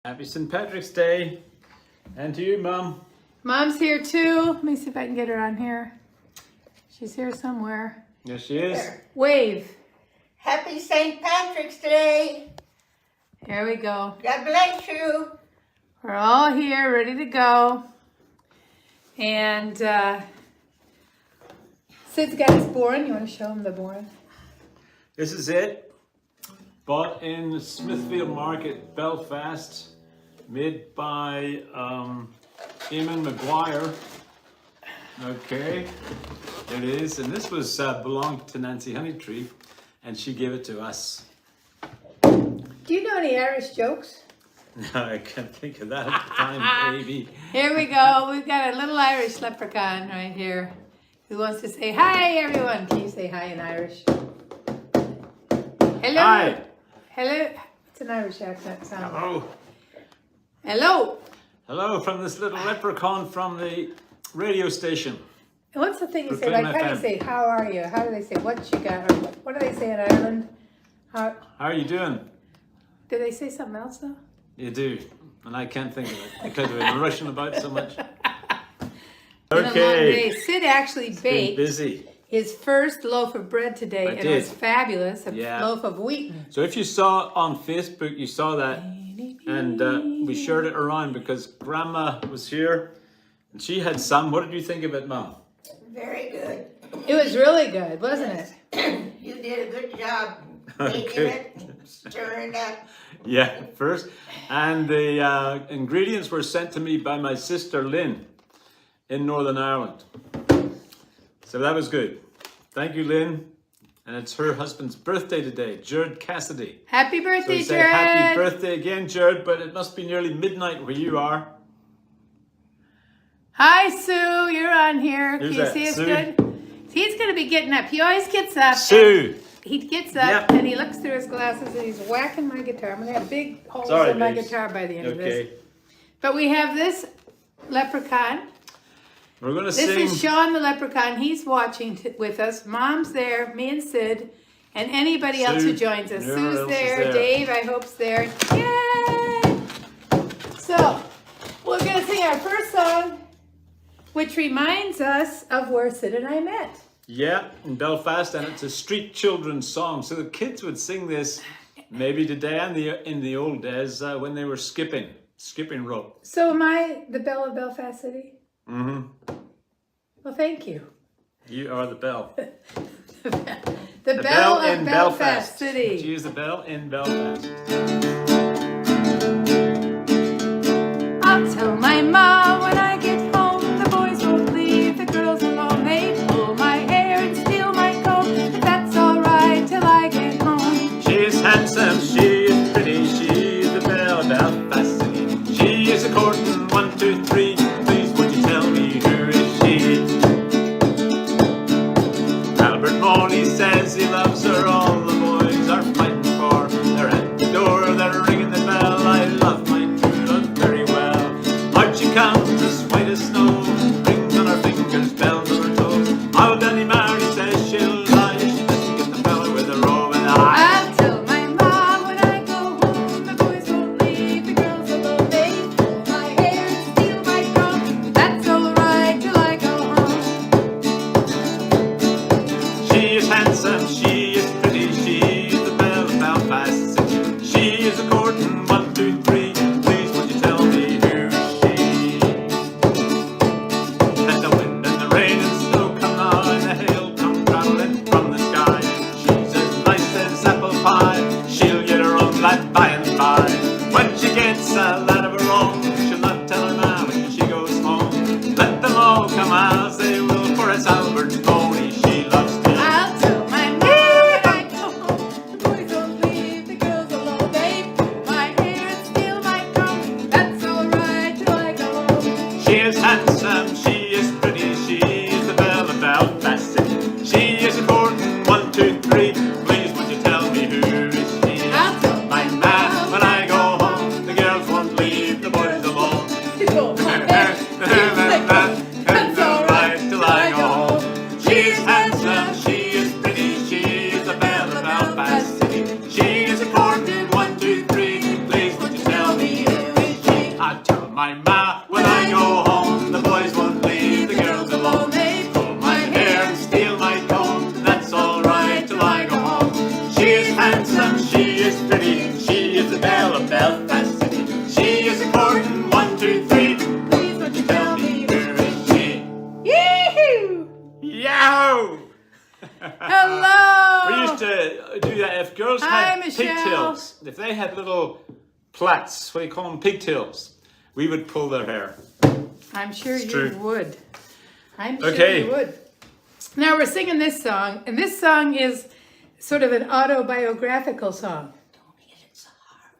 Happy St. Patrick's Day. And to you, Mom. Mom's here too. Let me see if I can get her on here. She's here somewhere. Yes, she is. There. Wave. Happy St. Patrick's Day. Here we go. God bless you. We're all here, ready to go. And Syd's got his bourne. You want to show him the bourne? This is it. Bought in the Smithfield Market, Belfast. Made by Eamon McGuire. Okay, it is. And this was belonged to Nancy Honeytree, and she gave it to us. Do you know any Irish jokes? No, I can't think of that at the time, baby. Here we go. We've got a little Irish leprechaun right here who wants to say hi, everyone. Can you say hi in Irish? Hello. Hi. Hello. It's an Irish accent sound. Hello. Hello. Hello from this little leprechaun from the radio station. And what's the thing you say? Brooklyn Like, how do you FM. say, how are you? How do they say, what you got? Or what do they say in Ireland? How are you doing? Do they say something else though? You do, and I can't think of it because we've been rushing about so much. Been a long day. Okay, Sid actually been baked busy. his first loaf of bread today, I and did. it was fabulous. A Yeah. loaf of wheaten. So if you saw on Facebook, you saw that, and we shared it around because Grandma was here, and she had some. What did you think of it, Mom? Very good. It was really good, wasn't it? You did a good job making Okay. it, stirring it. Yeah, first, and the ingredients were sent to me by my sister Lynn in Northern Ireland. So that was good. Thank you, Lynn. And it's her husband's birthday today, Jared Cassidy. Happy So birthday, we say Jared! happy birthday again, Jared, but it must be nearly midnight where you are. Hi, Sue. You're on here. Who's Can you that, see us Sue? good? He's going to be getting up. He always gets up. Sue! He gets up Yep. and he looks through his glasses and he's whacking my guitar. I'm going to have big holes Sorry, in my babes. guitar by the end of this. Okay. But we have this leprechaun. We're going to This sing. is Sean the leprechaun. He's watching with us. Mom's there, me and Sid, and anybody else Sue. who joins us. Whoever Sue's else is there. there. Dave, I hope's there. Yay! So, we're going to sing our first song, which reminds us of where Sid and I met. Yeah, in Belfast, and it's a street children's song. So the kids would sing this maybe today and in the old days when they were skipping rope. So am I the belle of Belfast City? Mm-hmm. Well, thank you. You are the bell. The belle of Belfast City. She is the bell in Belfast. I'll tell my mom when I get home, the boys won't leave the girls alone. They pull my hair and steal my coat, but that's alright till I get home. She is handsome, she is pretty, she is the belle of Belfast City. She is a courting 1, 2, 3. Please would you tell me who is she? Albert Morley says he loves her, all the boys are fighting for. They're at the door, they're ringing the bell. I love my true love very well. Out she comes, as white as snow, rings on her fingers, bells on her toes. How Danny Mary says she'll lie, she doesn't get the fella with a robe and eye. I'll tell my mom when I go home, the boys won't leave the girls alone. They pull my hair and steal my coat, but that's alright till I go home. She is handsome, she is pretty, she is the belle of Belfast City. She is a courting 1, 2, 3. Please would you tell me who is she? Let the wind and the rain and snow come now, and the hail come travelling from the sky. She's as nice as apple pie, she'll get her own life by and by. When she gets a lad of her own, she'll not tell her man when she goes home. Let them all come as they will, for it's Albert's pony she loves to. I'll tell my mom when I go home, the boys won't leave the girls alone. They pull my hair and steal my coat, that's alright till I go home. She is handsome, she is pretty, she is the belle of Belfast City. She is a courting 1, 2, 3. Please would you tell me who is she? I'll tell My my man Hello. We used to do that if girls Hi, had Michelle. pigtails. If they had little plaits, what do you call them, pigtails, we would pull their hair. I'm sure It's you true. would. I'm sure Okay. you would. Now we're singing this song, and this song is sort of an autobiographical song. Don't hit it so hard.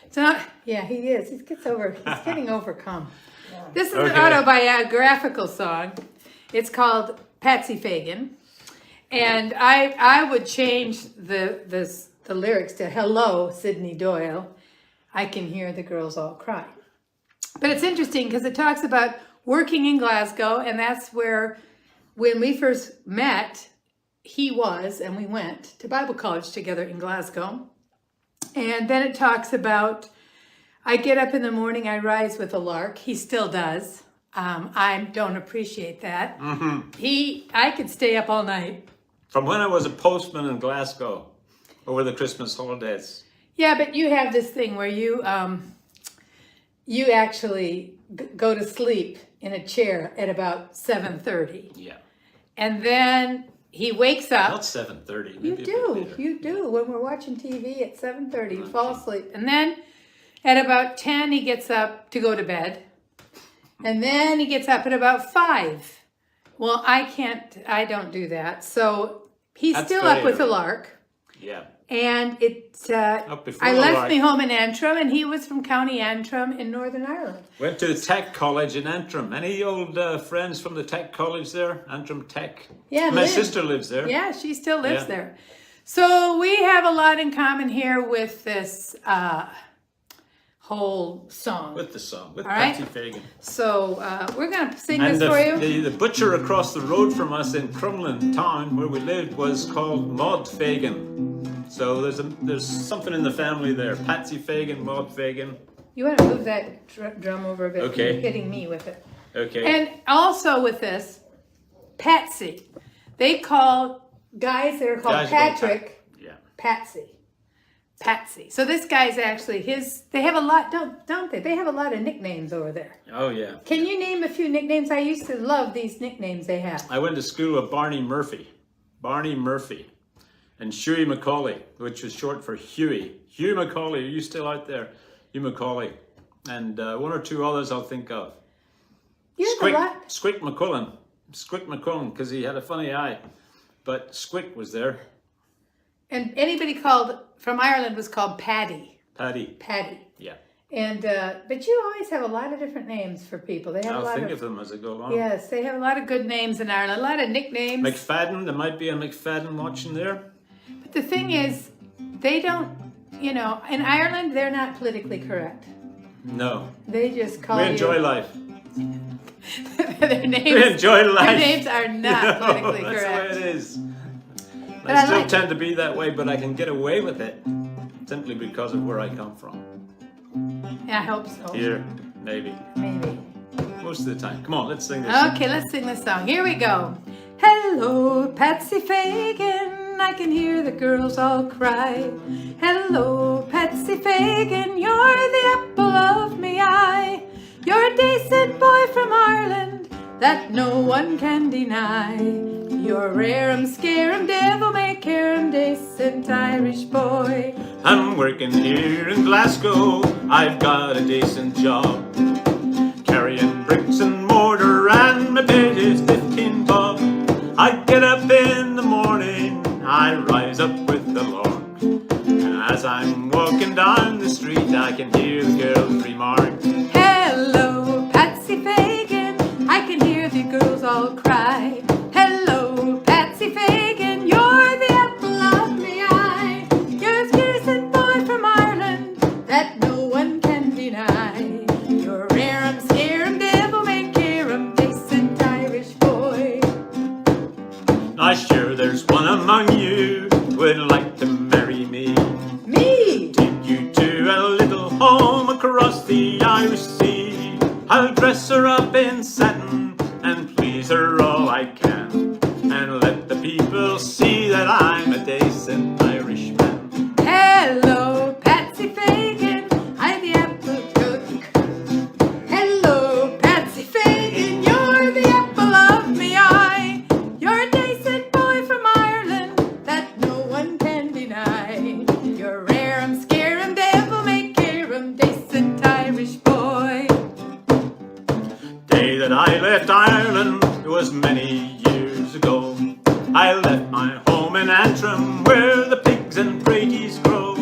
It's not. Yeah, he is. He's getting overcome. This is Okay. an autobiographical song. It's called Patsy Fagan, and I would change the lyrics to "Hello, Sydney Doyle. I can hear the girls all cry." But it's interesting because it talks about working in Glasgow, and that's where, when we first met, he was, and we went to Bible college together in Glasgow. And then it talks about, I get up in the morning, I rise with a lark. He still does. I don't appreciate that. I could stay up all night. From when I was a postman in Glasgow over the Christmas holidays. Yeah, but you have this thing where you actually go to sleep in a chair at about 7:30. Yeah. And then he wakes up. Not 7:30. You maybe a bit do. later. You do. When we're watching TV at 7:30, you fall asleep. And then at about 10, he gets up to go to bed. And then he gets up at about 5. Well, I don't do that. So he's That's still very up with the early. lark. Yeah. And before I the left lark. me home in Antrim, and he was from County Antrim in Northern Ireland. Went to the Tech College in Antrim. Any old friends from the Tech College there? Antrim Tech? Yeah, My Liz. sister lives there. Yeah, she still lives Yeah. there. So we have a lot in common here with this whole song. With the song, with All right. Patsy Fagan. So we're going to sing And this for you. the butcher across the road from us in Crumlin town, where we lived, was called Maud Fagan. So there's something in the family there. Patsy Fagan, Maud Fagan. You want to move that drum over a bit. Okay. You're hitting me with it. Okay. And also with this, Patsy. They call guys that are called Guys are called Patrick, Yeah. Patsy. Patsy. So this guy's actually they have a lot, don't they? They have a lot of nicknames over there. Oh yeah. Can you name a few nicknames? I used to love these nicknames they have. I went to school with Barney Murphy, and Hughie Macaulay, which was short for Huey. Hugh Macaulay, are you still out there? Hugh Macaulay. And one or two others I'll think of. You have a lot. Squick McCullen, because he had a funny eye. But Squick was there. And anybody from Ireland was called Paddy. Paddy. Yeah. And but you always have a lot of different names for people. They have a I'll lot think of them as I go along. Yes, they have a lot of good names in Ireland. A lot of nicknames. McFadden, there might be a McFadden watching there. But the thing is, they don't. In Ireland, they're not politically correct. No. They just call We you. enjoy life. Their names. We enjoy life. Their names are not No, politically that's correct. the way it is. But I I still like tend to be that way, but I can get away with it simply because of where I come from. I hope so. Here, maybe. Maybe. Most of the time. Come on, let's sing this. Okay, let's sing this song. Here we go. Hello, Patsy Fagan. I can hear the girls all cry. Hello, Patsy Fagan. You're the apple of me eye. You're a decent boy from Ireland that no one can deny. You're rare-em, scare-em, devil may care-em, decent Irish boy. I'm working here in Glasgow. I've got a decent job. Carrying bricks and mortar and my pay is 15 bob. I get up in the morning, I rise up with the lark. And as I'm walking down the street, I can hear the girls remark. Hello, Patsy Fagan. I can hear the girls all cry. Hello, Patsy Fagan. You're the apple of me eye. You're a decent boy from Ireland that no one can deny. You're rare-em, scare-em, devil may care-em, decent Irish boy. Now sure there's one among you would like to marry me. Me! Take you to a little home across the Irish Sea. I'll dress her up in satin and please her all I can, and let the people see that I'm a decent Irishman. Hello, Patsy Fagan. I'm the apple cook. Hello, Patsy Fagan. You're the apple of me eye. You're a decent boy left my home in Antrim, where the pigs and praties grow.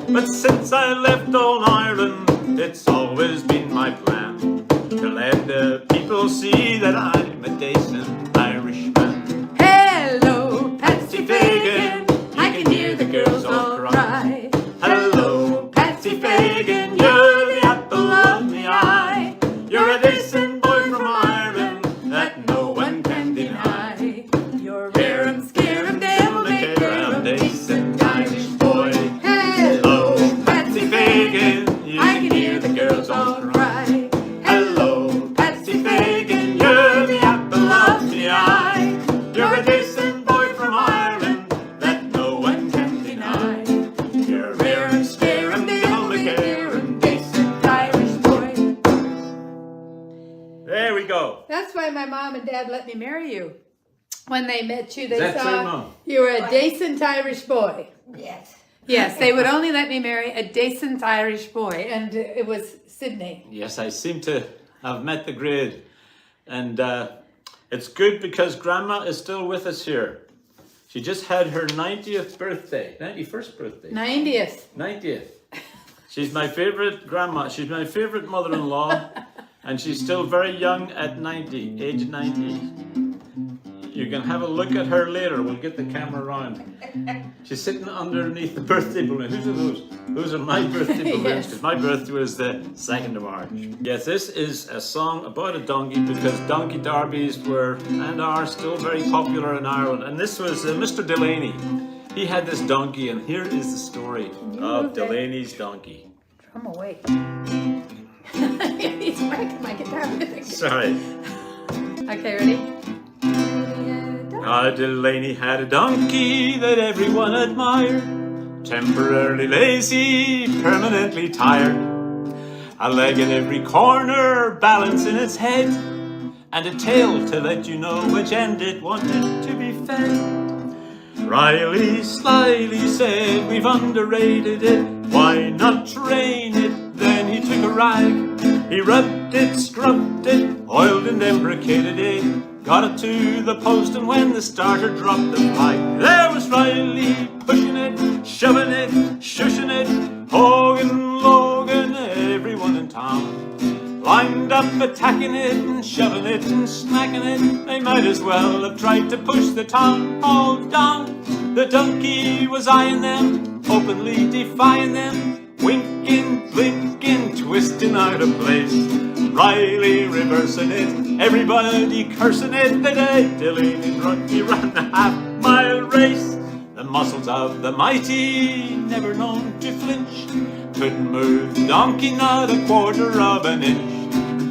But since I left old Ireland, it's always been my plan to let the people see that I'm a decent Irishman. Hello, Patsy Fagan, I can hear the girls all cry. Hello, Patsy Fagan, you're the apple of my eye. You're a decent boy from Ireland that no one can deny. You're rare and scare and devil may care, a decent Irish boy. Hello, Patsy Fagan, I can hear the girls all cry. Hello, Patsy Fagan, you're the apple of my eye. You're a decent boy from Ireland that no one can deny. You're rare and scare and devil may care, a decent Irish boy. There we go. That's why my mom and dad let me marry you. When they met you, they Is that true, saw Mom? you were a decent Irish boy. Yes. Yes, they would only let me marry a decent Irish boy, and it was Sydney. Yes, I seem to have met the grade. And it's good because Grandma is still with us here. She just had her 90th birthday, 91st birthday. 90th. 90th. She's my favorite grandma. She's my favorite mother-in-law. And she's still very young at 90, age 90. You can have a look at her later. We'll get the camera around. She's sitting underneath the birthday balloon. Whose are those? Those are my birthday balloons, because my birthday was the 2nd of March. Yes, this is a song about a donkey, because donkey derbies were and are still very popular in Ireland. And this was Mr. Delaney. He had this donkey, and here is the story of Delaney's donkey. Drum away. He's whacking my guitar with it. Sorry. Okay, ready? Delaney had a donkey that everyone admired. Temporarily lazy, permanently tired. A leg in every corner, balance in its head, and a tail to let you know which end it wanted to be fed. Riley slyly said, we've underrated it, why not train it? Then he took a rag, he rubbed it, scrubbed it, oiled and deprecated it, got it to the post, and when the starter dropped the flag, there was Riley pushing it, shoving it, shushing it, Hogan, Logan, everyone in town lined up attacking it and shoving it and smacking it. They might as well have tried to push the town hall down. The donkey was eyeing them, openly defying them, winking, blinking, twisting out of place. Riley reversing it, everybody cursing it. The day Delaney ran a half-mile race. The muscles of the mighty, never known to flinch, couldn't move the donkey not a quarter of an inch.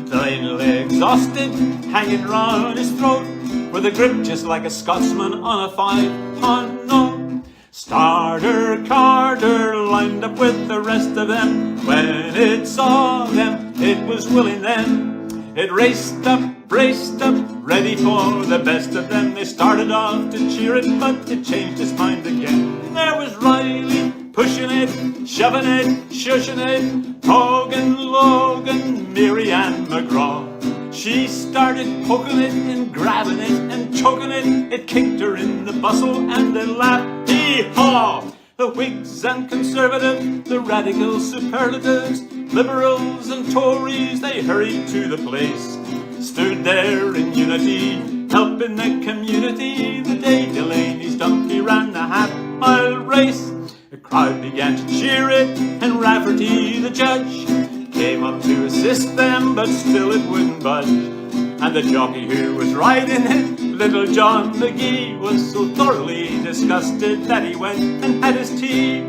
Delaney, exhausted, hanging round his throat, with a grip just like a Scotsman on a 5-pound note. Starter Carter lined up with the rest of them. When it saw them, it was willing then. It raced up, braced up, ready for the best of them. They started off to cheer it, but it changed its mind again. There was Riley pushing it, shoving it, shushing it, Hogan, Logan, Mary Ann McGraw. She started poking it and grabbing it and choking it. It kicked her in the bustle and they laughed. Hee-haw! The Whigs and Conservatives, the radical superlatives, Liberals and Tories, they hurried to the place. Stood there in unity, helping the community. The day Delaney's donkey ran a half-mile race, the crowd began to cheer it, and Rafferty, the judge, came up to assist them, but still it wouldn't budge. And the jockey who was riding it, Little John McGee, was so thoroughly disgusted that he went and had his tea.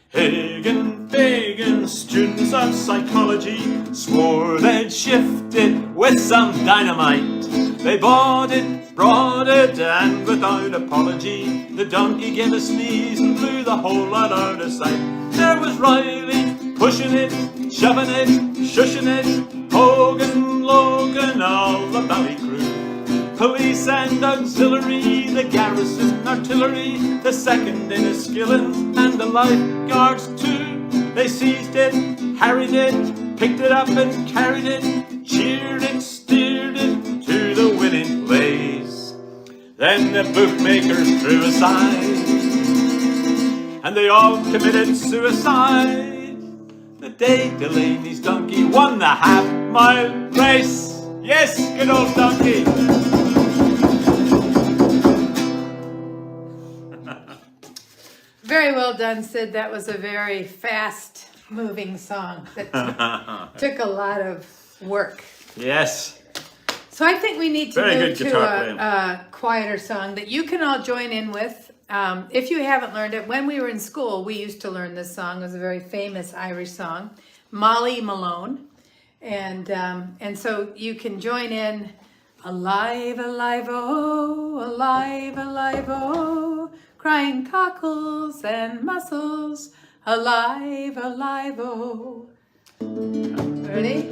Hagen, Fagan, students of psychology, swore they'd shift it with some dynamite. They bought it, brought it, and without apology, the donkey gave a sneeze and blew the whole lot out of sight. There was Riley pushing it, shoving it, shushing it, Hogan, Logan, all the bally crew. Police and auxiliary, the garrison artillery, the 2nd Enniskillens and the lifeguards too. They seized it, harried it, picked it up and carried it, cheered it, steered it to the winning place. Then the bookmakers threw a sigh, and they all committed suicide. The day Delaney's donkey won the half-mile race. Yes, good old donkey. Very well done, Syd. That was a very fast-moving song that took a lot of work. Yes. So I think we need to Very move good to guitar playing. a quieter song that you can all join in with. If you haven't learned it, when we were in school, we used to learn this song. It was a very famous Irish song, Molly Malone. And so you can join in. Alive, alive, oh, alive, alive, oh, crying cockles and mussels, alive, alive, oh. Ready?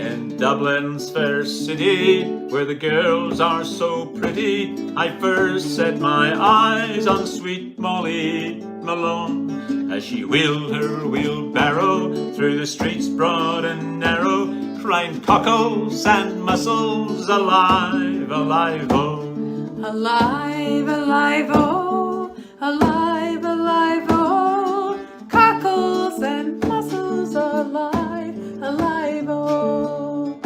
In Dublin's fair city, where the girls are so pretty, I first set my eyes on sweet Molly Malone, as she wheeled her wheelbarrow through the streets broad and narrow, crying cockles and mussels, alive, alive, oh. Alive, alive, oh, alive, alive, oh, cockles and mussels, alive, alive, oh.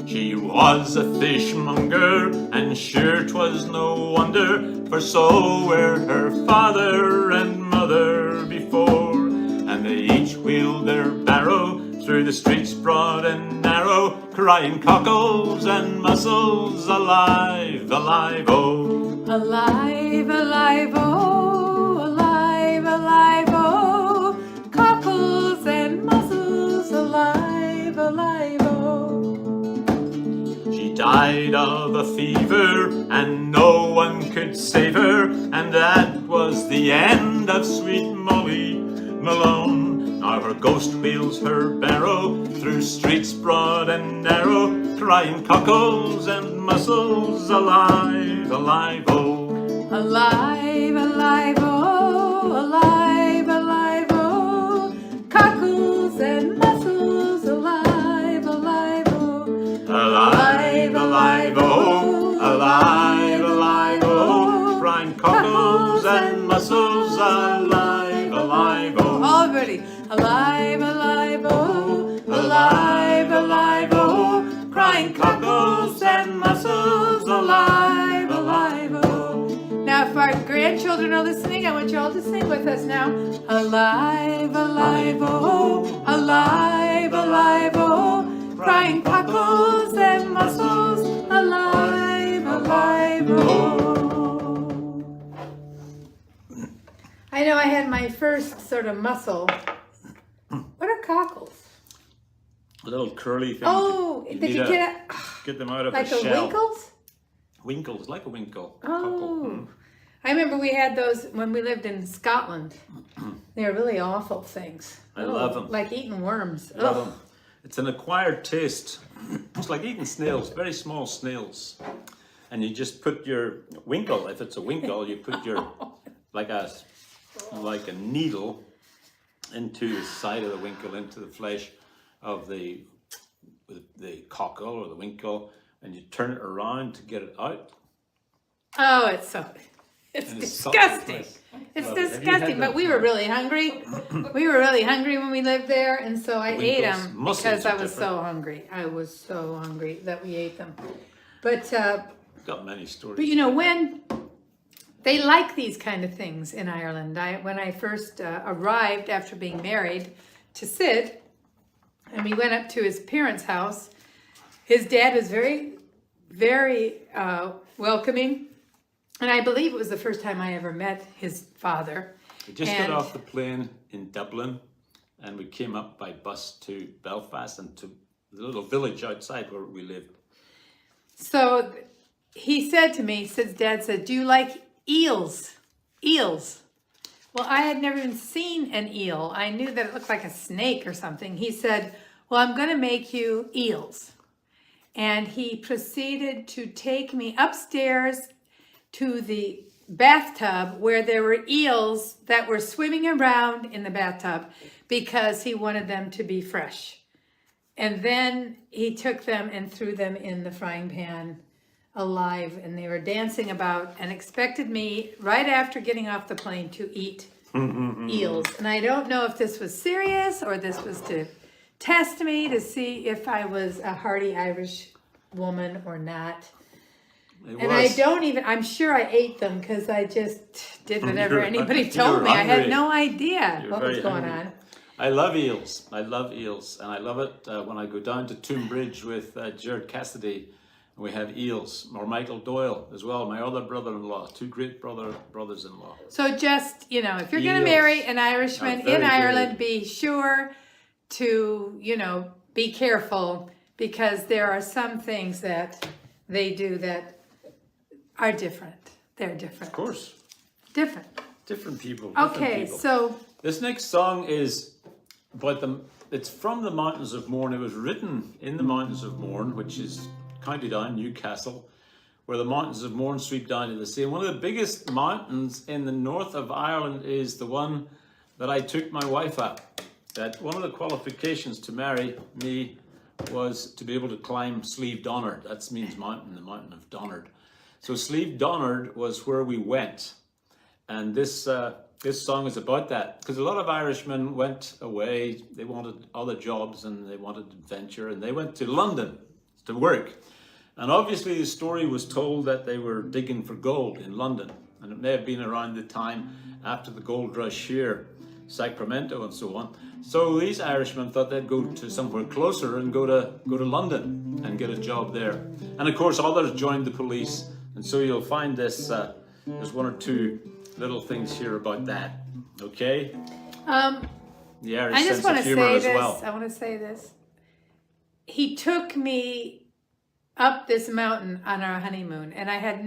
She was a fishmonger, and sure 'twas no wonder, for so were her father and mother before, and they each wheeled their barrow through the streets broad and narrow, crying cockles and mussels, alive, alive, oh. Alive, alive, oh, alive, alive, oh, cockles and mussels, alive, alive, oh. She died of a fever, and no one could save her, and that was the end of sweet Molly Malone. Now her ghost wheels her barrow through streets broad and narrow, crying cockles and mussels, alive, alive, oh. Alive, alive, oh, alive, alive, oh, cockles and mussels, alive, alive, oh. Alive, alive, oh, alive, alive, oh, crying cockles and mussels, alive, alive, oh. All ready. Alive, alive, oh, alive, alive, oh, crying cockles and mussels, alive, alive, oh. Now, if our grandchildren are listening, I want you all to sing with us now. Alive, alive, oh, alive, alive, oh, crying cockles and mussels, alive, alive, oh. I know I had my first sort of mussel. What are cockles? Little curly things. Oh, did you get them out of like a a shell. winkles? Winkles, like a winkle. Oh, I remember we had those when we lived in Scotland. They were really awful things. I love them. Like eating worms. I love them. It's an acquired taste. It's like eating snails, very small snails. And you just put your winkle, if it's a winkle, you put your, like a needle into the side of the winkle, into the flesh of the cockle or the winkle, and you turn it around to get it out. Oh, it's disgusting. It's disgusting, but we were really hungry. We were really hungry when we lived there, and so I ate them because I was so hungry. I was so hungry that we ate them. But got many stories. But you know, when they like these kind of things in Ireland. When I first arrived after being married to Syd, and we went up to his parents' house, his dad was very, very welcoming. And I believe it was the first time I ever met his father. We just got off the plane in Dublin, and we came up by bus to Belfast and to the little village outside where we lived. So he said to me, Syd's dad said, "Do you like eels?" Eels. Well, I had never even seen an eel. I knew that it looked like a snake or something. He said, "Well, I'm going to make you eels." And he proceeded to take me upstairs to the bathtub where there were eels that were swimming around in the bathtub because he wanted them to be fresh. And then he took them and threw them in the frying pan alive, and they were dancing about and expected me right after getting off the plane to eat eels. And I don't know if this was serious or this was to test me to see if I was a hearty Irish woman or not. I'm sure I ate them because I just did whatever anybody told me. I had no idea what was going on. I love eels. I love eels. And I love it when I go down to Tombridge with Jared Cassidy. We have eels, or Michael Doyle as well, my other brother-in-law, two great brothers-in-law. So just, if you're going to marry an Irishman in Ireland, be sure to, be careful, because there are some things that they do that are different. They're different. Of course. Different. Different people. Okay, so... This next song is about it's from the Mountains of Mourne. It was written in the Mountains of Mourne, which is County Down, Newcastle, where the Mountains of Mourne sweep down to the sea. And one of the biggest mountains in the north of Ireland is the one that I took my wife up. That one of the qualifications to marry me was to be able to climb Slieve Donard. That means mountain, the mountain of Donard. So Slieve Donard was where we went. And this song is about that, because a lot of Irishmen went away. They wanted other jobs and they wanted adventure, and they went to London to work. And obviously the story was told that they were digging for gold in London, and it may have been around the time after the gold rush here, Sacramento and so on. So these Irishmen thought they'd go to somewhere closer and go to London and get a job there. And of course others joined the police, and so you'll find this there's one or two little things here about that. Okay? The Irish I just sense of humor as well. I want to say this. He took me up this mountain on our honeymoon, and I had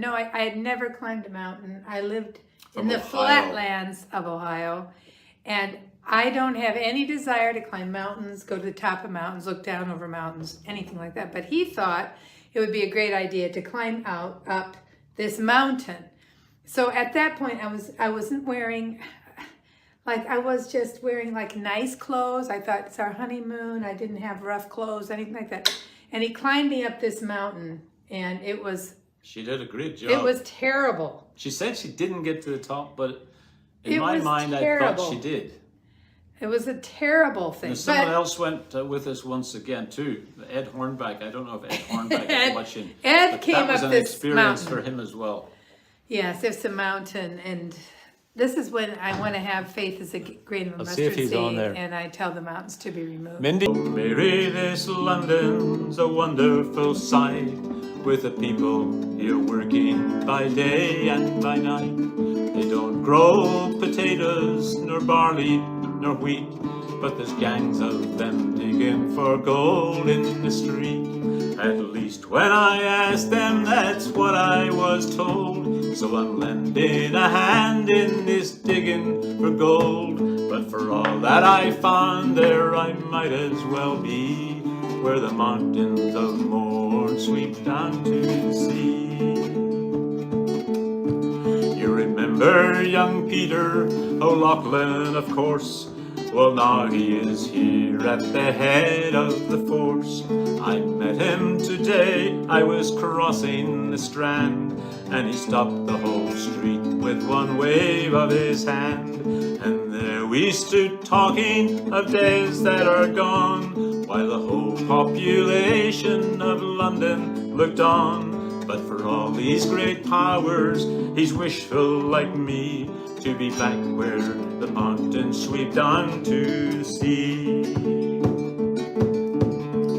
never climbed a mountain. I lived in the flatlands of Ohio, and I don't have any desire to climb mountains, go to the top of mountains, look down over mountains, anything like that. But he thought it would be a great idea to climb up this mountain. So at that point, I wasn't wearing, I was just wearing nice clothes. I thought it's our honeymoon. I didn't have rough clothes, anything like that. And he climbed me up this mountain, and it was... She did a great job. It was terrible. She said she didn't get to the top, but in my mind, I thought she did. It was a terrible thing. And someone else went with us once again too. Ed Hornback. I don't know if Ed Hornback is watching. Ed came up this mountain. That was an experience for him as well. Yes, it's a mountain, and this is when I want to have faith as a grain of a mustard seed, and I tell the mountains to be removed. Mindy. Mary, this London's a wonderful sight, with the people here working by day and by night. They don't grow potatoes, nor barley, nor wheat, but there's gangs of them digging for gold in the street. At least when I asked them, that's what I was told. So I'm lending a hand in this digging for gold. But for all that I found there, I might as well be where the mountains of Mourne sweep down to the sea. You remember young Peter O'Loughlin, of course. Well, now he is here at the head of the force. I met him today, I was crossing the Strand, and he stopped the whole street with one wave of his hand. And there we stood talking of days that are gone, while the whole population of London looked on. But for all these great powers, he's wishful like me, to be back where the mountains sweep down to the sea.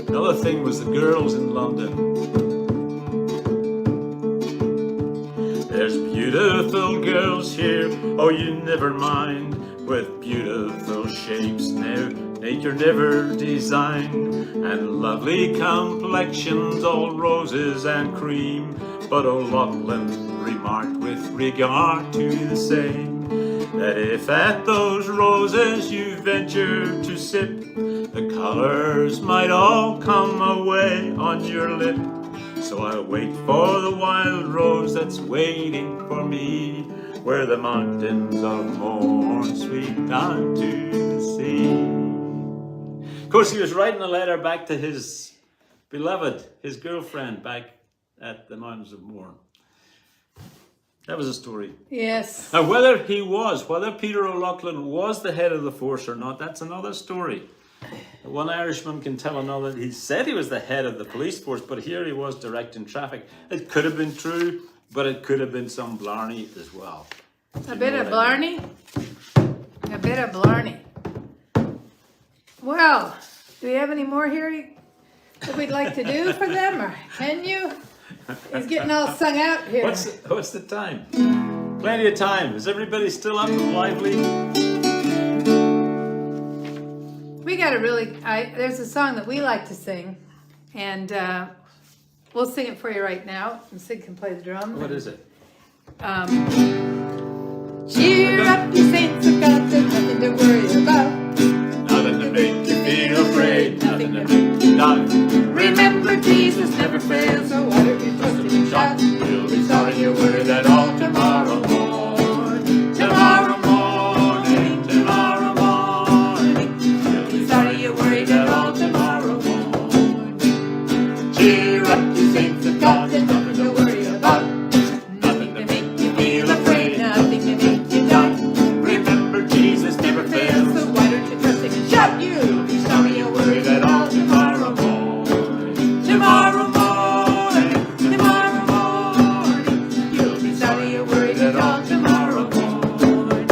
Another thing was the girls in London. There's beautiful girls here, oh you never mind, with beautiful shapes nature never designed, and lovely complexions, all roses and cream. But O'Loughlin remarked with regard to the same, that if at those roses you venture to sip, the colors might all come away on your lip. So I'll wait for the wild rose that's waiting for me, where the mountains of Mourne sweep down to the sea. course, he was writing a letter back to his beloved, his girlfriend, back at the Mountains of Mourne. That was a story. Yes. Now, whether Peter O'Loughlin was the head of the force or not, that's another story. One Irishman can tell another. He said he was the head of the police force, but here he was directing traffic. It could have been true, but it could have been some blarney as well. A bit of blarney? A bit of blarney. Well, do we have any more here that we'd like to do for them, or can you? He's getting all sung out here. What's the time? Plenty of time. Is everybody still up and lively? We got there's a song that we like to sing, and we'll sing it for you right now, and Syd can play the drum. What is it? Cheer up, you saints of God, there's nothing to worry about. Nothing to make you feel afraid, nothing to make you doubt. Remember, Jesus never fails, so why don't you trust him and shout? You'll be sorry you worried at all tomorrow morning. Tomorrow morning, tomorrow morning. You'll be sorry you worried at all tomorrow morning. Cheer up, you saints of God, there's nothing to worry about. nothing to make you feel afraid, Nothing to make you doubt. Remember, Jesus never fails, So why don't you trust him and shout? you'll be sorry you worried at all tomorrow morning. Tomorrow morning, tomorrow morning. You'll be sorry you worried at all tomorrow morning.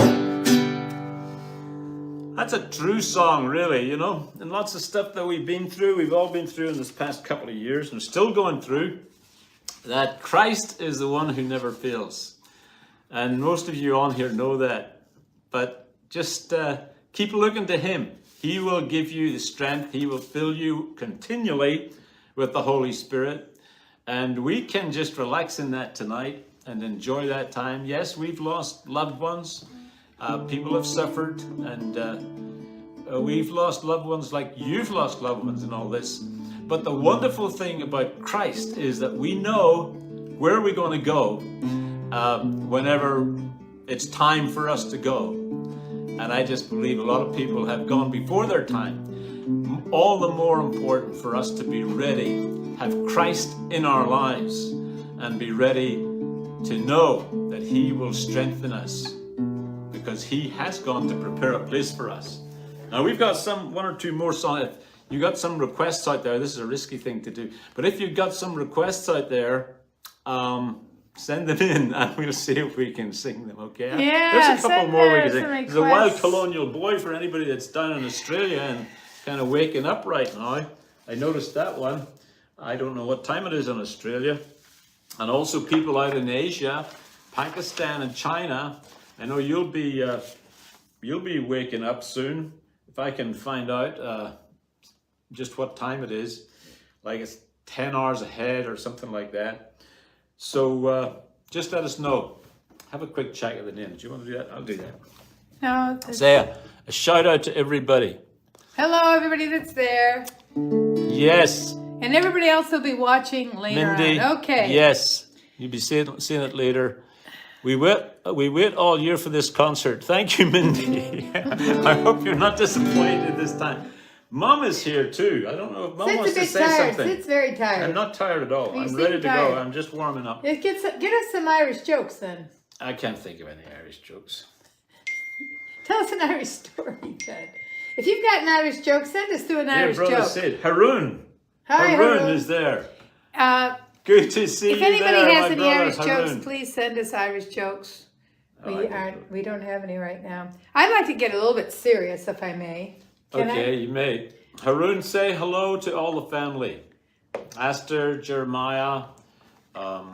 That's a true song, really, you know, and lots of stuff that we've all been through in this past couple of years and still going through, that Christ is the one who never fails. And most of you on here know that, but just keep looking to him. He will give you the strength. He will fill you continually with the Holy Spirit. And we can just relax in that tonight and enjoy that time. Yes, we've lost loved ones. People have suffered, and we've lost loved ones like you've lost loved ones in all this. But the wonderful thing about Christ is that we know where we're going to go whenever it's time for us to go. And I just believe a lot of people have gone before their time. All the more important for us to be ready, have Christ in our lives, and be ready to know that he will strengthen us, because he has gone to prepare a place for us. Now we've got one or two more songs. If you got some requests out there, this is a risky thing to do, but if you've got some requests out there, send them in and we'll see if we can sing them, okay? Yeah, there's a couple more we can sing. some There's a Wild requests. Colonial Boy for anybody that's down in Australia and kind of waking up right now. I noticed that one. I don't know what time it is in Australia. And also people out in Asia, Pakistan and China. I know you'll be waking up soon. If I can find out just what time it is, like it's 10 hours ahead or something like that. So just let us know. Have a quick check of the names. Do you want to do that? I'll do that. No. Say a shout out to everybody. Hello, everybody that's there. Yes. And everybody else will be watching later Mindy. on. Okay. Yes. You'll be seeing it later. We wait all year for this concert. Thank you, Mindy. I hope you're not disappointed this time. Mom is here too. I don't know if Mom Sid's wants a to bit say tired. something. Sid's very tired. I'm not tired at all. You I'm seem ready to tired. go. I'm just warming up. Get us some Irish jokes then. I can't think of any Irish jokes. Tell us an Irish story, Ted. If you've got an Irish joke, send us through an Dear Irish brother joke. Syd, Haroon. Hi, Haroon is there. Good to see If you anybody there, has my any brother, Irish Haroon. jokes, please send us Irish jokes. Oh, We don't have any right now. I'd like to get a little bit serious, if I may. Can I? Okay, you may. Haroon, say hello to all the family. Esther, Jeremiah. I'll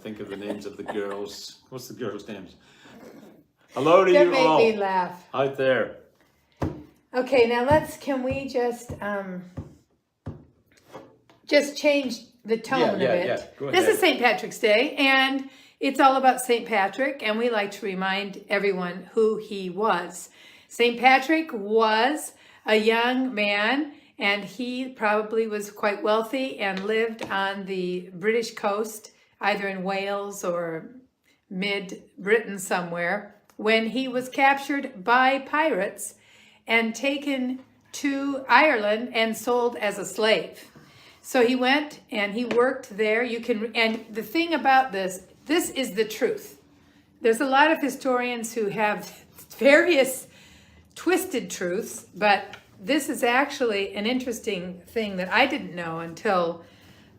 think of the names of the girls. What's the girls' names? Hello to That you all made me laugh. out there. Okay, now can we just change the tone of it? Yeah. Go This ahead. is St. Patrick's Day, and it's all about St. Patrick, and we like to remind everyone who he was. St. Patrick was a young man, and he probably was quite wealthy and lived on the British coast, either in Wales or mid-Britain somewhere, when he was captured by pirates and taken to Ireland and sold as a slave. So he went and he worked there. And the thing about this is the truth. There's a lot of historians who have various twisted truths, but this is actually an interesting thing that I didn't know until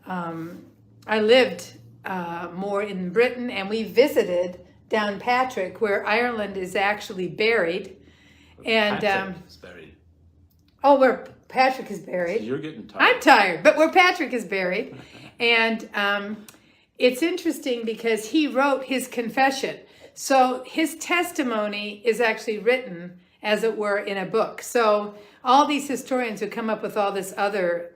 I lived more in Britain, and we visited Downpatrick, where Ireland is actually buried. And Patrick is buried. oh, where Patrick is buried. So you're getting tired. I'm tired, but where Patrick is buried. And it's interesting because he wrote his confession. So his testimony is actually written, as it were, in a book. So all these historians who come up with all this other...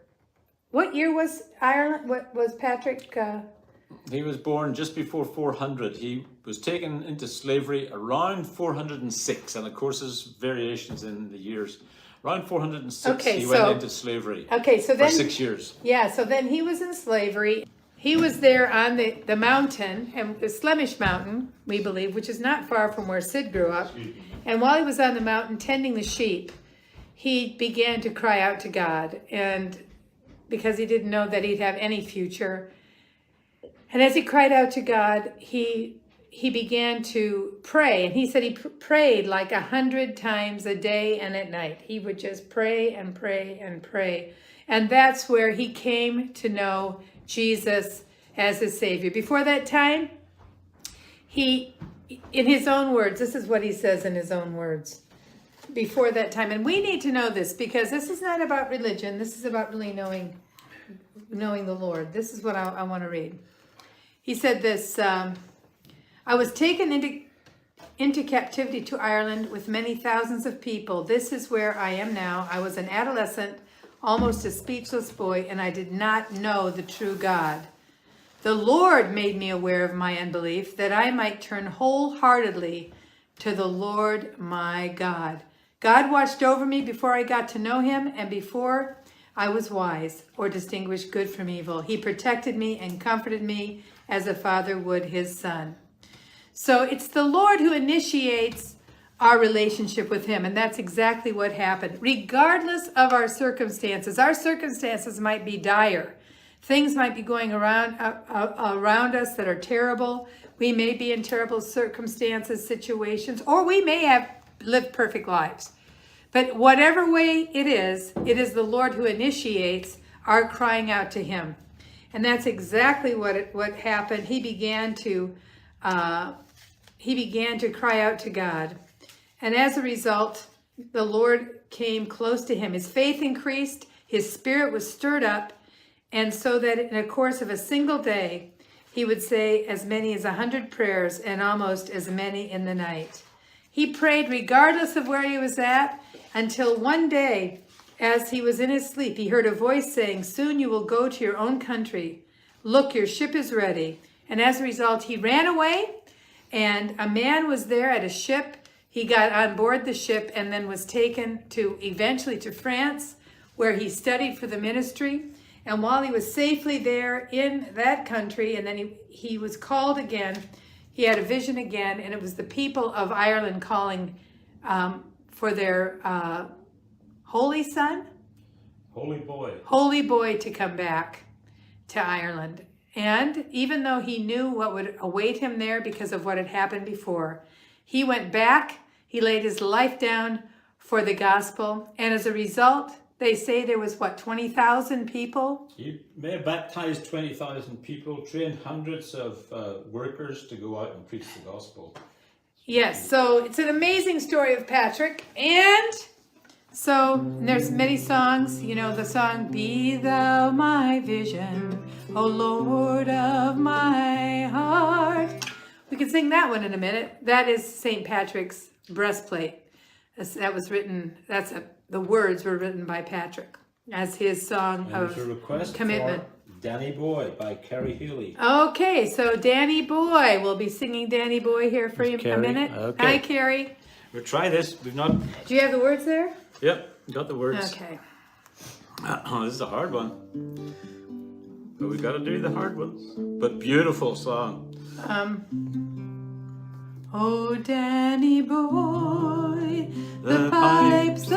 What year was Ireland? What was Patrick? He was born just before 400. He was taken into slavery around 406, and of course there's variations in the years. Around 406, he went into slavery for 6 years. Yeah, so then he was in slavery. He was there on the mountain, and the Slemish mountain, we believe, which is not far from where Syd grew up. And while he was on the mountain tending the sheep, he began to cry out to God, and because he didn't know that he'd have any future. And as he cried out to God, he began to pray. And he said he prayed like 100 times a day and at night. He would just pray and pray and pray. And that's where he came to know Jesus as his Savior. Before that time, in his own words, this is what he says in his own words. Before that time, and we need to know this because this is not about religion. This is about really knowing the Lord. This is what I want to read. He said this, I was taken into captivity to Ireland with many thousands of people. This is where I am now. I was an adolescent, almost a speechless boy, and I did not know the true God. The Lord made me aware of my unbelief, that I might turn wholeheartedly to the Lord my God. God watched over me before I got to know him, and before I was wise or distinguished good from evil. He protected me and comforted me as a father would his son. So it's the Lord who initiates our relationship with him, and that's exactly what happened. Regardless of our circumstances might be dire. Things might be going around us that are terrible. We may be in terrible circumstances, situations, or we may have lived perfect lives. But whatever way it is the Lord who initiates our crying out to him. And that's exactly what happened. He began to cry out to God. And as a result, the Lord came close to him. His faith increased, his spirit was stirred up, and so that in the course of a single day, he would say as many as 100 prayers and almost as many in the night. He prayed regardless of where he was at, until one day, as he was in his sleep, he heard a voice saying, soon you will go to your own country. Look, your ship is ready. And as a result, he ran away, and a man was there at a ship. He got on board the ship and then was taken eventually to France, where he studied for the ministry. And while he was safely there in that country, and then he was called again, he had a vision again, and it was the people of Ireland calling for their holy boy to come back to Ireland. And even though he knew what would await him there because of what had happened before, he went back, he laid his life down for the gospel, and as a result, they say there was, 20,000 people? He may have baptized 20,000 people, trained hundreds of workers to go out and preach the gospel. Yes, so it's an amazing story of Patrick. And so there's many songs, the song, Be Thou My Vision, O Lord of my heart. We can sing that one in a minute. That is St. Patrick's breastplate. That was written, the words were written by Patrick as his song And of there's a request commitment. For Danny Boy by Kerry Healy. Okay, so Danny Boy. We'll be singing Danny Boy here for a minute. Okay. Hi, Carrie. We'll try this. We've not... Do you have the words there? Yep, got the words. Okay. Oh, this is a hard one. But we got to do the hard ones. But beautiful song. Oh, Danny boy, the pipes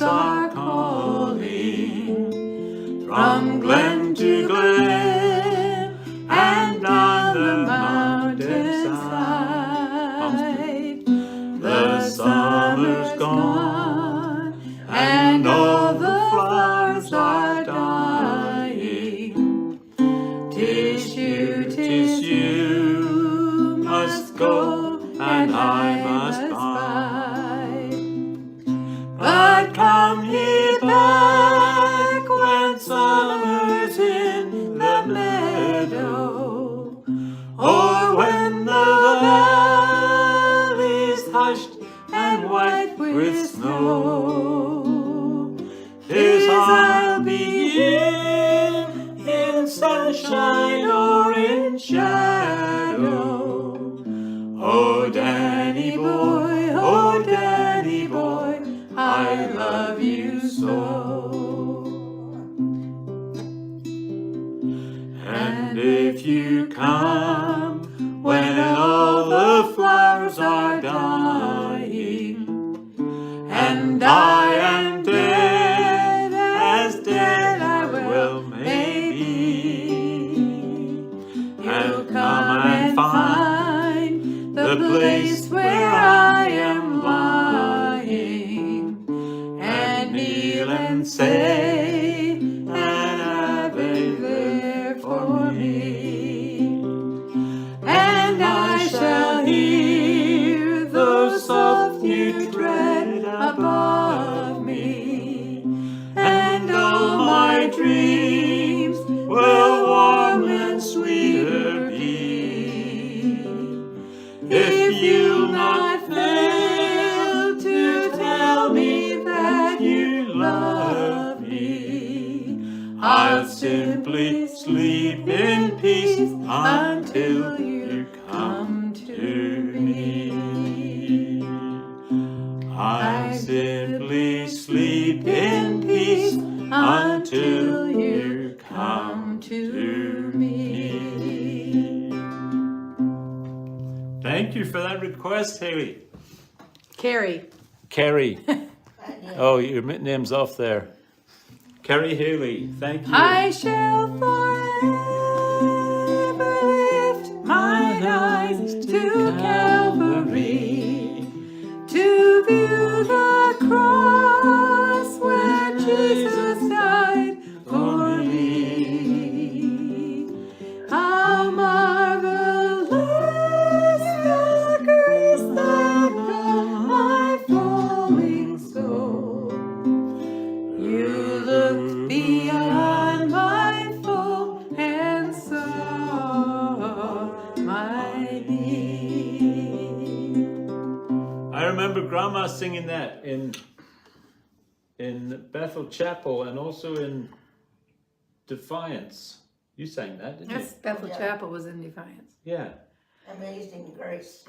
are calling from glen to glen and down the mountainside. The summer's gone and all the flowers are dying. 'Tis you must go and I must bide. But come ye back when summer's in the meadow, or when the valley's hushed and white with snow. 'Tis I'll be in sunshine or in shadow. Oh, Danny boy, I love you so. And if you come when all the flowers are dying, and I am dead, as dead I will maybe, you'll come and find the place where I am lying, and kneel and say an Ave there for me, and I shall hear those soft new tread above me, and all my dreams will warm and sweeter be. If you'll not fail to tell me that you love me, I'll simply sleep in peace until you come to me. I'll simply sleep in peace until you come to me. Thank you for that request, Haley. Carrie. Carrie. Oh, your name's off there. Carrie Haley, thank you. I shall forever lift mine eyes to Calvary, to view the cross where Jesus died for me. How marvelous the grace that found my falling soul. You looked beyond my fault and saw my need. I remember Grandma singing that in Bethel Chapel and also in Defiance. You sang that, didn't Yes, Bethel Yeah. Chapel was in Defiance. you? Yeah. Amazing grace.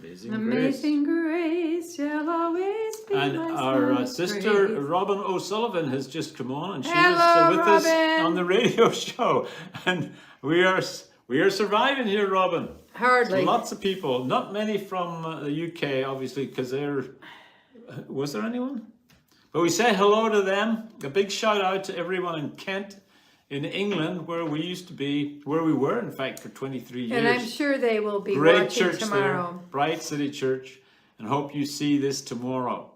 Amazing Grace. Amazing grace shall always be And my our song sister praise. Robin O'Sullivan has just come on, and she Hello, was with us Robin. on the radio show. And we are surviving here, Robin. Hardly. Lots of people, not many from the UK, obviously, because they're. Was there anyone? But we say hello to them. A big shout out to everyone in Kent, in England, where we used to be, where we were, in fact, for 23 years. And I'm sure they will be Great watching church tomorrow. there, Bright City Church, and hope you see this tomorrow.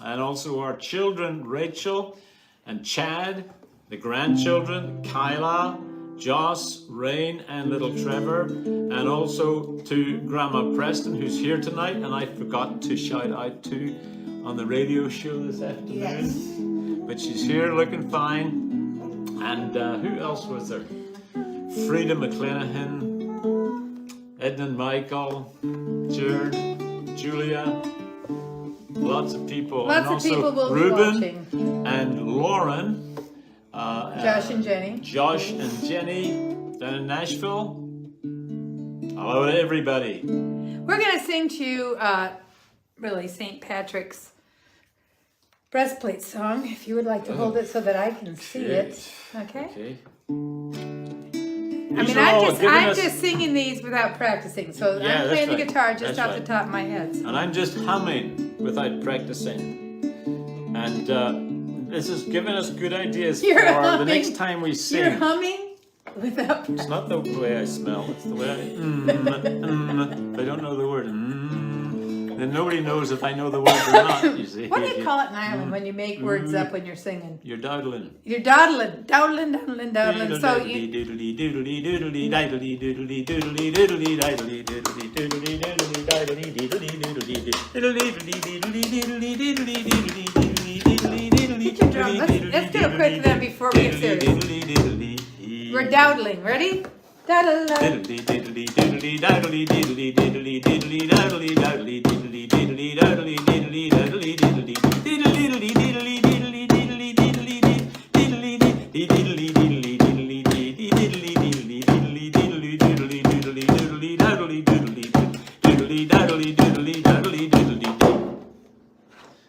And also our children, Rachel and Chad, the grandchildren, Kyla, Joss, Rain, and little Trevor, and also to Grandma Preston, who's here tonight, and I forgot to shout out to on the radio show this afternoon. Yes. But she's here looking fine. And who else was there? Frida McClanahan, Edna and Michael, Jared, Julia, lots of people. Lots and of also people will be Ruben watching. and Lauren. Josh and Jenny. Josh and Jenny down in Nashville. Hello to everybody. We're going to sing to really St. Patrick's breastplate song. If you would like to hold it so that I can see it. Okay? Okay. I mean, I'm just singing these without practicing. So Yeah, I'm that's playing the right. guitar just That's off right. the top of my head. And I'm just humming without practicing. And this is giving us good ideas You're for the humming. next time we sing. You're humming without It's not the way I smell, it's the way I I don't know the word then nobody knows if I know the word or not, you see. What do you call it in Ireland when you make words up when you're singing? You're dawdling. You're dawdling. So you... Get your drum. Let's do it quick then before we get serious. We're dawdling. Ready?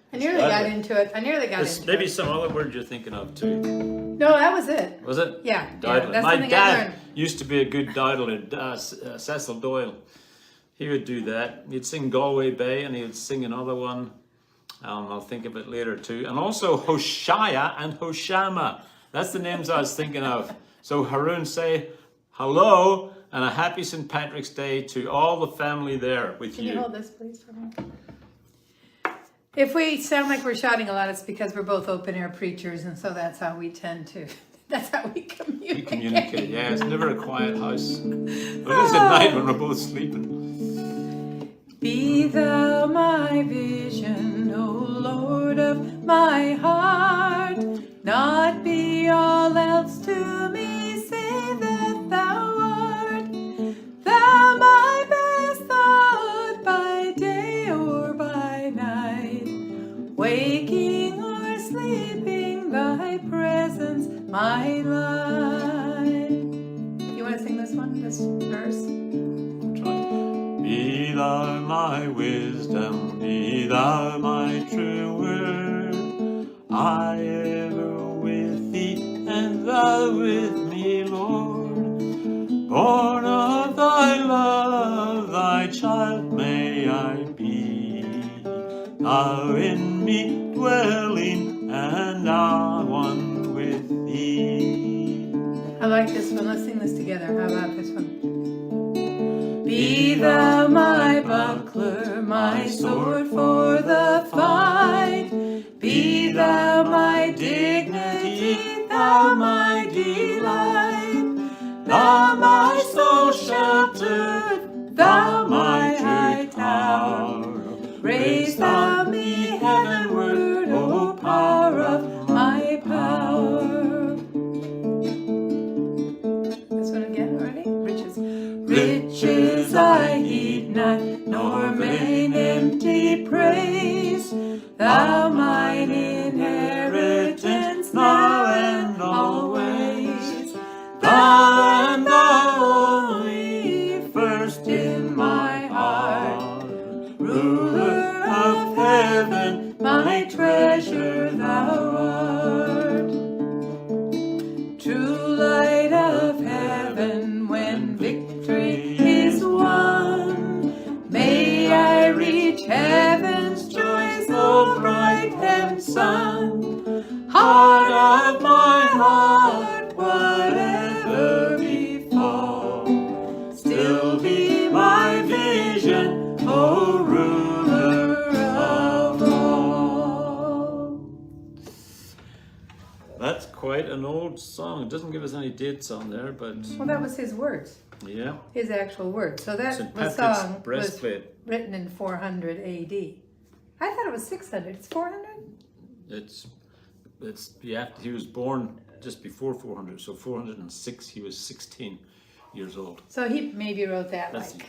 I nearly got into it. There's maybe some other words you're thinking of too. No, that was it. Was it? Yeah. Dawdling. That's My something I dad learned. used to be a good dawdler, Cecil Doyle. He would do that. He'd sing Galway Bay and he would sing another one. I'll think of it later too. And also Hoshea and Hoshama. That's the names I was thinking of. So Haroon, say hello and a happy St. Patrick's Day to all the family there with Can you. you hold this, please, for me? If we sound like we're shouting a lot, it's because we're both open-air preachers, and so that's how we tend to, that's how we communicate. We communicate, yeah. It's never a quiet house. But it is at night when we're both sleeping. Be thou my vision, O Lord of my heart, not be all else to me, save that thou art. Thou my best thought by day or by night, waking or sleeping, thy presence my light. You want to sing this one, this verse? Be thou my wisdom, be thou my true word. I ever with thee, and thou with me, Lord. Born of thy love, thy child may I be. Thou in me dwelling, and I one with thee. I like this one. Let's sing this together. How about this one? Be thou my buckler, my sword for the fight. Be thou my dignity, thou my delight. Thou my soul sheltered, thou my high tower. Raise thou me heavenward, O power of my power. This one again, ready? Riches. Riches I heed not, nor vain empty praise. Thou mine inheritance, now and always. Thou and thou only, first in my heart. Ruler of heaven, my treasure thou art. True light of heaven, when victory is won, may I reach heaven's joys, the bright and sun. Heart of my heart, whatever befall, still be my vision, O ruler of all. That's quite an old song. It doesn't give us any dates on there, but Well, that was his words, yeah. his actual words. So that St. the Patrick's song was breastplate. written in 400 AD. I thought it was 600. It's 400? It's yeah. He was born just before 400, so 406. He was 16 years old. So he maybe wrote that That's like,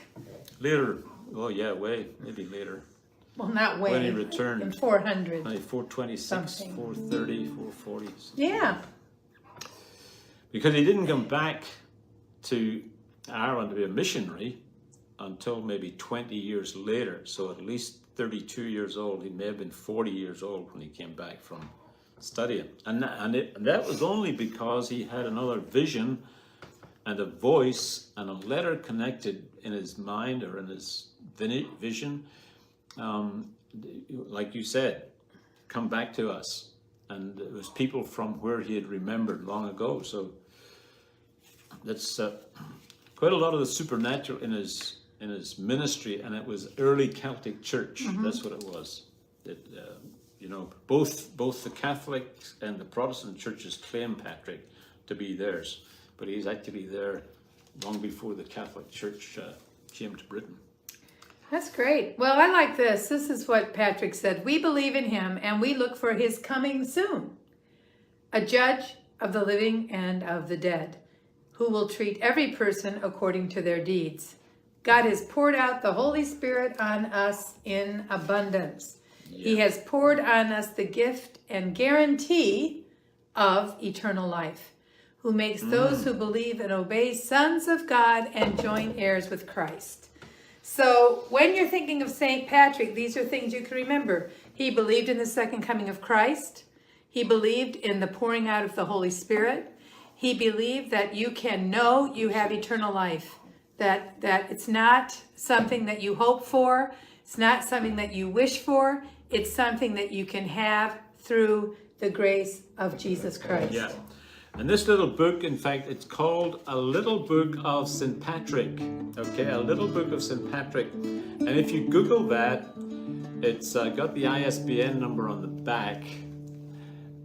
later. Oh yeah, maybe later. well, not way. When he returned. In 400. Like 426, Something. 430, 440. Yeah. Because he didn't come back to Ireland to be a missionary until maybe 20 years later. So at least 32 years old. He may have been 40 years old when he came back from studying. And that was only because he had another vision and a voice and a letter connected in his mind or in his vision, like you said, come back to us. And it was people from where he had remembered long ago. So that's quite a lot of the supernatural in his ministry, and it was early Celtic church. That's what it was. You know, both the Catholic and the Protestant churches claim Patrick to be theirs, but he's actually there long before the Catholic Church came to Britain. That's great. Well, I like this. This is what Patrick said. We believe in him and we look for his coming soon. A judge of the living and of the dead, who will treat every person according to their deeds. God has poured out the Holy Spirit on us in abundance. Yeah. He has poured on us the gift and guarantee of eternal life, who makes those who believe and obey sons of God and joint heirs with Christ. So when you're thinking of St. Patrick, these are things you can remember. He believed in the second coming of Christ. He believed in the pouring out of the Holy Spirit. He believed that you can know you have eternal life, that it's not something that you hope for. It's not something that you wish for. It's something that you can have through the grace of Jesus Christ. Yeah. And this little book, in fact, it's called A Little Book of St. Patrick. Okay, A Little Book of St. Patrick. And if you Google that, it's got the ISBN number on the back.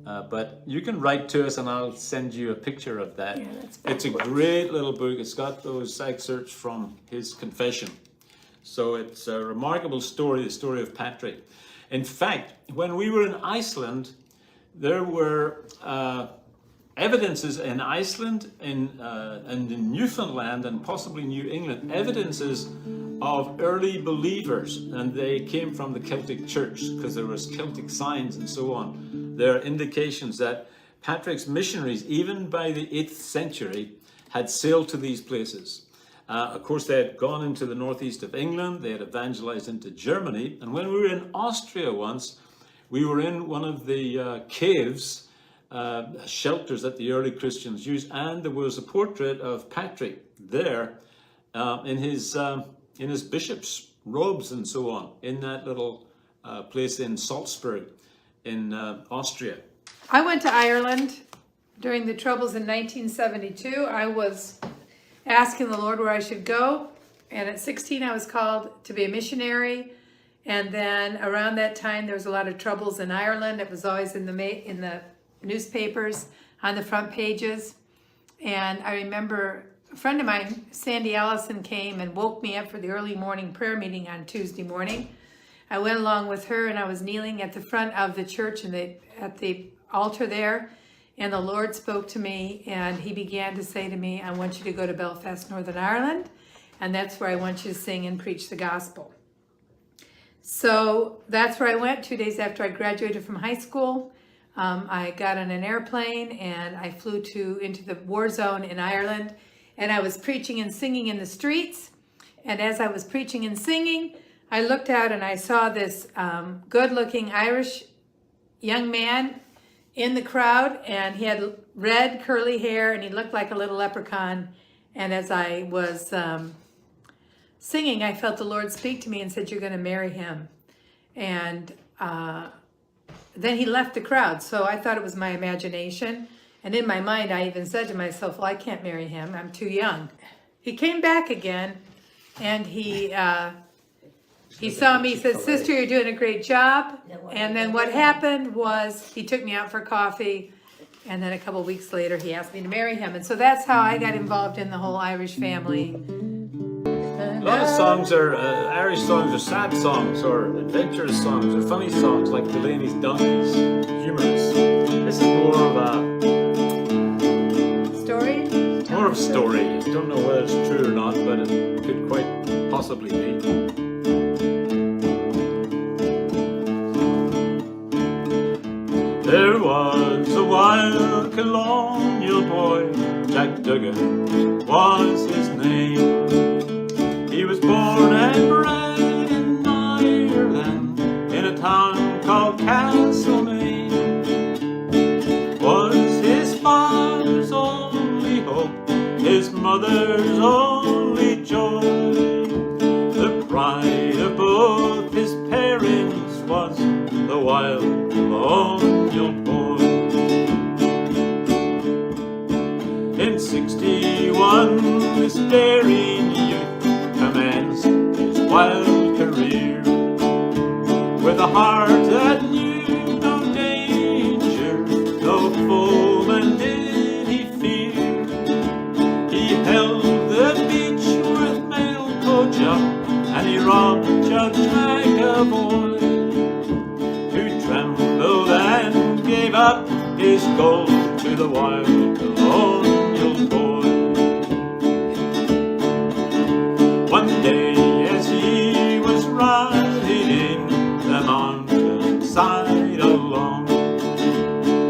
But you can write to us and I'll send you a picture of that. Yeah, it's a great little book. It's got those excerpts from his confession. So it's a remarkable story, the story of Patrick. In fact, when we were in Iceland, there were evidences in Iceland and in Newfoundland and possibly New England, evidences of early believers, and they came from the Celtic Church because there was Celtic signs and so on. There are indications that Patrick's missionaries, even by the 8th century, had sailed to these places. Of course, they had gone into the northeast of England, they had evangelized into Germany, and when we were in Austria once, we were in one of the caves, shelters that the early Christians used, and there was a portrait of Patrick there in his bishop's robes and so on, in that little place in Salzburg in Austria. I went to Ireland during the Troubles in 1972. I was asking the Lord where I should go, and at 16 I was called to be a missionary. And then around that time there was a lot of troubles in Ireland. It was always in the newspapers on the front pages. And I remember a friend of mine, Sandy Allison, came and woke me up for the early morning prayer meeting on Tuesday morning. I went along with her, and I was kneeling at the front of the church and at the altar there, and the Lord spoke to me, and he began to say to me, I want you to go to Belfast, Northern Ireland, and that's where I want you to sing and preach the gospel. So that's where I went 2 days after I graduated from high school. I got on an airplane and I flew into the war zone in Ireland, and I was preaching and singing in the streets. And as I was preaching and singing, I looked out and I saw this good-looking Irish young man in the crowd, and he had red curly hair and he looked like a little leprechaun. And as I was singing, I felt the Lord speak to me and said, you're going to marry him. And then he left the crowd. So I thought it was my imagination. And in my mind, I even said to myself, well, I can't marry him. I'm too young. He came back again, and he saw me, said, sister, you're doing a great job. And then what happened was he took me out for coffee. And then a couple of weeks later, he asked me to marry him. And so that's how I got involved in the whole Irish family. A lot of songs are, Irish songs are sad songs or adventurous songs or funny songs like Delaney's Donkeys, humorous. This is more of a... Story? More of story. Don't know whether it's true or not, but it could quite possibly be. There was a wild colonial boy, Jack Duggan was his name. He was born and bred in Ireland, in a town called Castlemaine. Was his father's only hope, his mother Georgia, and he robbed Judge McAvoy, who trembled and gave up his gold to the wild colonial boy. One day as he was riding the mountainside along,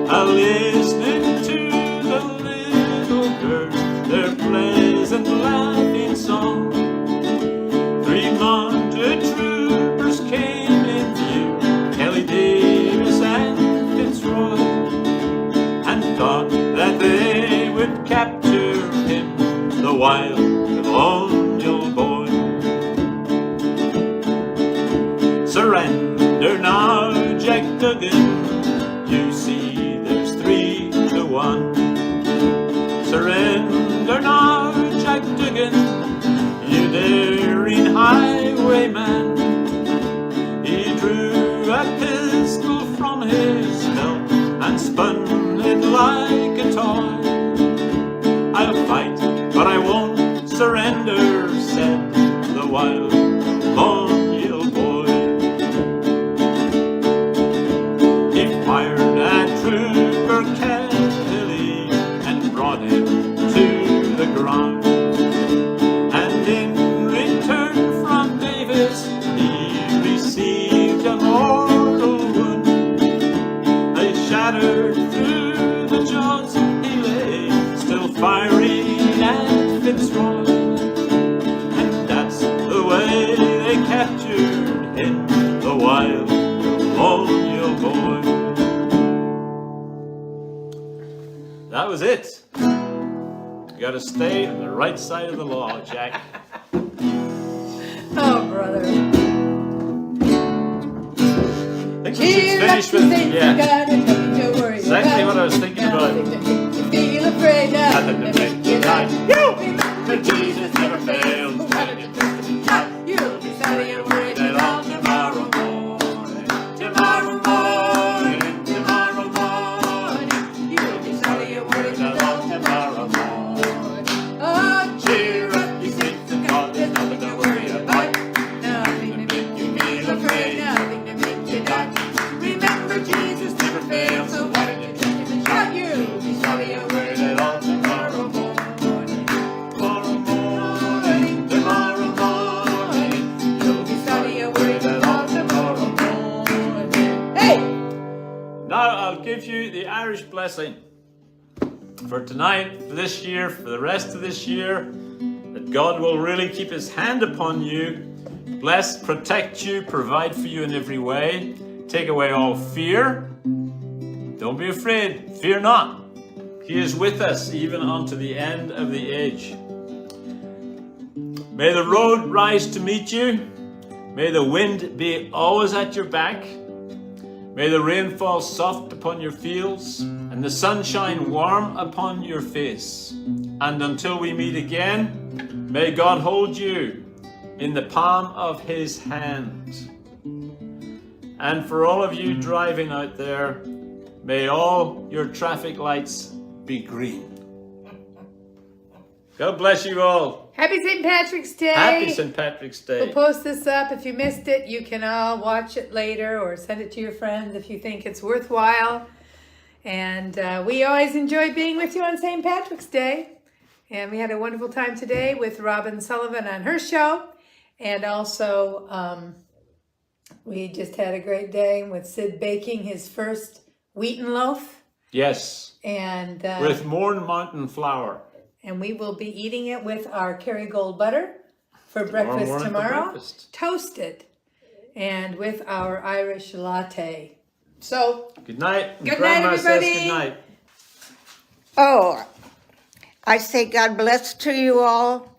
listening to the little birds, their pleasant laughing song, 3 mounted troopers came in view, Kelly Davis and Fitzroy, and thought that they would capture him, the wild colonial boy. Surrender now, Jack Duggan, you see there's 3 to 1. Surrender now, Jack Duggan, you daring highwayman. He drew a pistol from his belt and spun it like a toy. I'll fight, but I won't surrender, said the wild colonial boy. He fired at Trooper Kelly and brought him to the ground, and in return from Davis he received a mortal wound. They shattered through the jaws, he lay still firing at Fitzroy, and that's the way they captured him, the wild colonial boy. That was it. You gotta stay on the right side of the law, Jack. Oh, brother. I think we should finish with, yeah, exactly what I was thinking about. You feel afraid now. Nothing to make you die. But Jesus never fails. You'll be sorry you're worried That about all tomorrow morning, tomorrow morning, tomorrow morning, You'll be sorry you're worried that all tomorrow morning. Oh, Cheer up, you saints of God, there's nothing to worry about. nothing to make you feel afraid, nothing to make you die. Remember, Jesus never fails, so why don't you take him a shot? You'll be sorry you're worried That all tomorrow morning, tomorrow morning, tomorrow morning, You'll be sorry you're worried about tomorrow morning. Hey! Now I'll give you the Irish blessing for tonight, for this year, for the rest of this year, that God will really keep his hand upon you, bless, protect you, provide for you in every way, take away all fear. Don't be afraid, fear not. He is with us even unto the end of the age. May the road rise to meet you. May the wind be always at your back. May the rain fall soft upon your fields and the sun shine warm upon your face. And until we meet again, may God hold you in the palm of his hand. And for all of you driving out there, may all your traffic lights be green. God bless you all. Happy St. Patrick's Day. Happy St. Patrick's Day. We'll post this up. If you missed it, you can all watch it later or send it to your friends if you think it's worthwhile. And we always enjoy being with you on St. Patrick's Day. And we had a wonderful time today with Robin Sullivan on her show. And also, we just had a great day with Syd baking his first wheaten loaf. Yes. And with Mourne Mountain flour. And we will be eating it with our Kerrygold butter for breakfast tomorrow. Toasted. And with our Irish latte. So, good night. Good night, everybody. Good night. Oh, I say God bless to you all,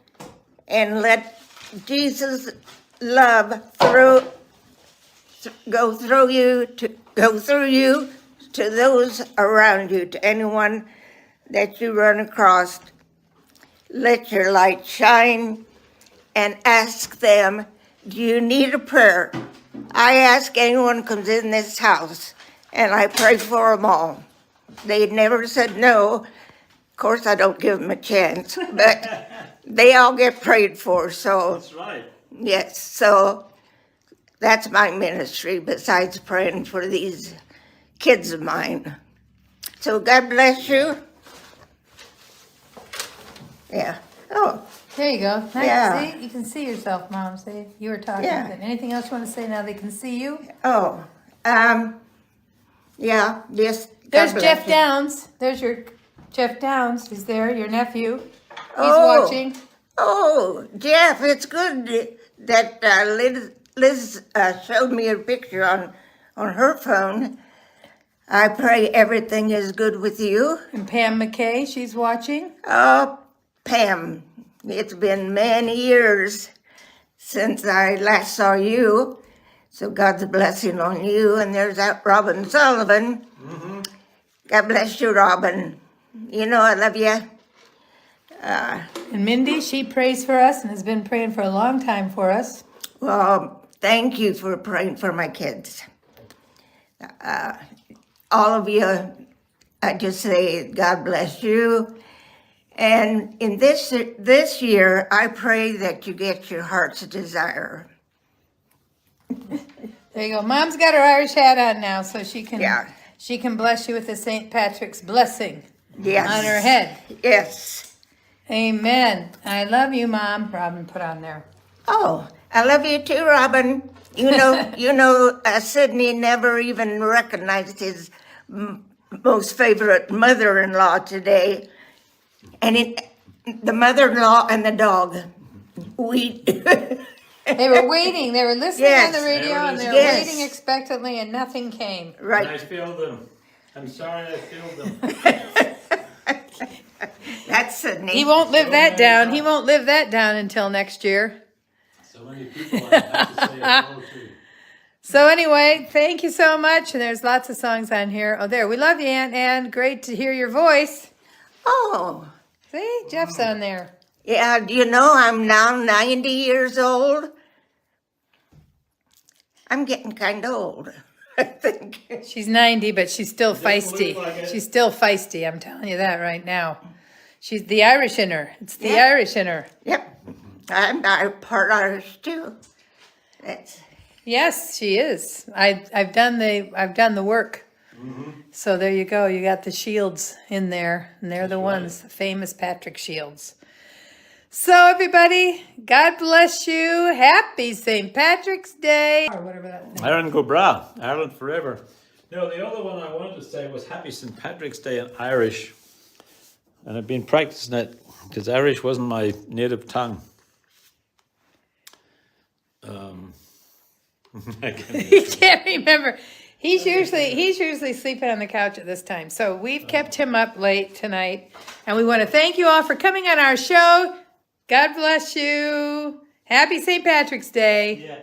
and let Jesus' love go through you to those around you, to anyone that you run across. Let your light shine and ask them, do you need a prayer? I ask anyone who comes in this house, and I pray for them all. They never said no. Of course, I don't give them a chance, but they all get prayed for. So, That's right. yes, so that's my ministry besides praying for these kids of mine. So God bless you. Yeah. Oh, There you go. Nice. Yeah. See, you can see yourself, Mom. See, you were talking. Yeah. Anything else you want to say now they can see you? oh. Yeah, just God There's bless Jeff you. Downs. There's your Jeff Downs. He's there, your nephew. He's Oh. watching. Oh, Jeff, it's good that Liz showed me a picture on her phone. I pray everything is good with you. And Pam McKay, she's watching. Oh, Pam, it's been many years since I last saw you. So God's blessing on you. And there's that Robin Sullivan. God bless you, Robin. You know I love you. And Mindy, she prays for us and has been praying for a long time for us. Well, thank you for praying for my kids. All of you, I just say God bless you. And in this year, I pray that you get your heart's desire. There you go. Mom's got her Irish hat on now, so she can bless you with the St. Patrick's blessing Yes. on her head. Yes. Amen. I love you, Mom. Robin put on there. Oh, I love you too, Robin. You know, Sydney never even recognized his most favorite mother-in-law today. And the mother-in-law and the dog. They were waiting. They were listening Yes. on the radio, There it and is. they were Yes. waiting expectantly, and nothing came. Right. I failed them. I'm sorry I failed them. That's Sydney. He won't live that down. He won't live that down until next year. So many people I have to say hello to. So anyway, thank you so much. And there's lots of songs on here. Oh, there. We love you, Aunt Ann. Great to hear your voice. Oh, See, Jeff's on there. yeah, do you know I'm now 90 years old? I'm getting kind of old, I think. She's 90, but she's still Doesn't look feisty. like it. She's still feisty. I'm telling you that right now. She's the Irish in her. It's the Yeah. Irish in her. Yep, I'm part Irish too. That's, Yes, she is. I've done the work. So there you go. You got the shields in there, and they're the ones, the famous Patrick shields. So everybody, God bless you. Happy St. Patrick's Day. Or whatever that thing. Ireland go bra. Ireland forever. No, the other one I wanted to say was Happy St. Patrick's Day in Irish. And I've been practicing it because Irish wasn't my native tongue. I He can't remember. He's usually sleeping on the couch at this time. So we've kept him up late tonight. And we want to thank you all for coming on our show. God bless you. Happy St. Patrick's Day. Yeah.